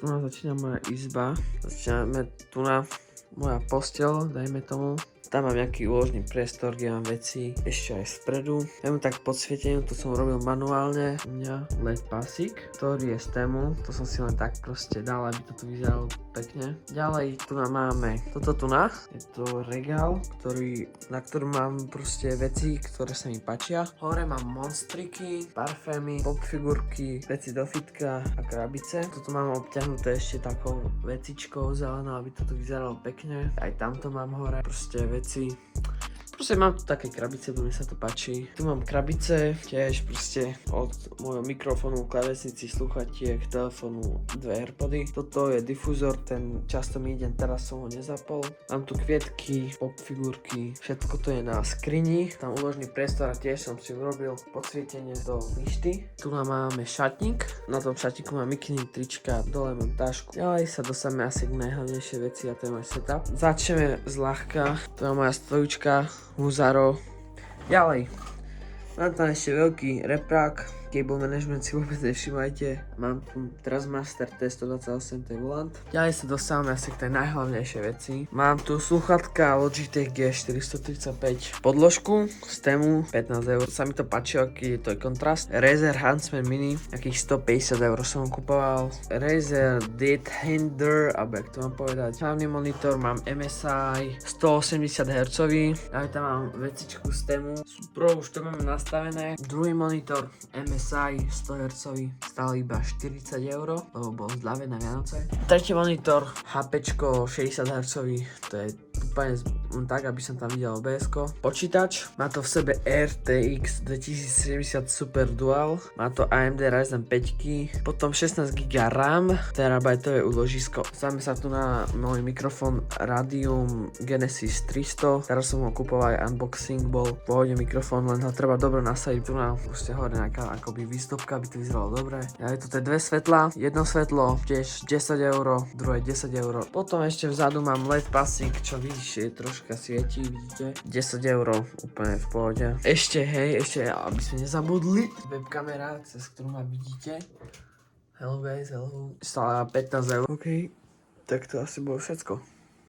Tu nás začína moja izba. Začíname tu na moja posteľ, dajme tomu. Tam mám nejaký úložný priestor, kde mám veci ešte aj vpredu. Ja mám tak podsvietenie, to som robil manuálne. U mňa LED pasík, ktorý je z tému. To som si len tak proste dal, aby to tu vyzeralo pekne. Ďalej tu máme toto tu na. Je to regál, na ktorom mám proste veci, ktoré sa mi páčia. Hore mám monstriky, parfémy, popfigurky, veci do fitka a krabice. Toto mám obťahnuté ešte takou vecičkou zelenou, aby to tu vyzeralo pekne. Aj tamto mám hore proste veci. Proste mám tu také krabice, bo mi sa to páči. Tu mám krabice, tiež proste od môjho mikrofónu, klávesnici, sluchatiek, telefónu, 2 Airpody. Toto je difúzor, ten často mi ide, teraz som ho nezapol. Mám tu kvietky, popfigurky, všetko to je na skrini. Tam úložný priestor a tiež som si urobil podsvietenie do myšty. Tu máme šatník, na tom šatníku mám mikiny, trička, dole mám tašku. Ďalej sa dostaneme asi k najhlavnejšej veci a to je môj setup. Začneme zľahka, to je moja stojička, Huzaro. Ďalej, mám tam ešte veľký reprák, cable management si vôbec nevšimajte. Mám tu Trustmaster T128, to je volant. Ďalej sa dostávame asi k tej najhlavnejšej veci. Mám tu sluchatka Logitech G435, podložku z tému 15 eur. Sa mi to páči, aký to je kontrast. Razer Huntsman Mini, akých 150 eur som kupoval. Razer Deadhander, alebo jak to mám povedať. Hlavný monitor mám MSI 180 Hz. Aj tam mám vecičku z tému. Pro už to máme nastavené. Druhý monitor MSI 100 Hz, stále iba 40 eur, lebo bol zľave na Vianoce. Tretí monitor HPčko 60 Hz, to je úplne tak, aby som tam videl OBS-ko. Počítač, má to v sebe RTX 2070 Super Dual, má to AMD Ryzen 5, potom 16 GB RAM, terabajtové úložisko. Stáme sa tu na môj mikrofón Radium Genesis 300, teraz som ho kupoval aj unboxing, bol v pohode mikrofón, len ho treba dobre nasadiť tu na proste hore nejaká akoby výstupka, aby to vyzeralo dobre. Ja je tu dve svetla, jedno svetlo tiež 10 eur, druhé 10 eur. Potom ešte vzadu mám LED pasík, čo vidíš, je troška svietí, vidíte? 10 eur, úplne v pohode. Ešte, aby sme nezabudli, webkamera, cez ktorú ma vidíte. Hello guys, hello. Stále 15 eur. OK, tak to asi bolo všetko.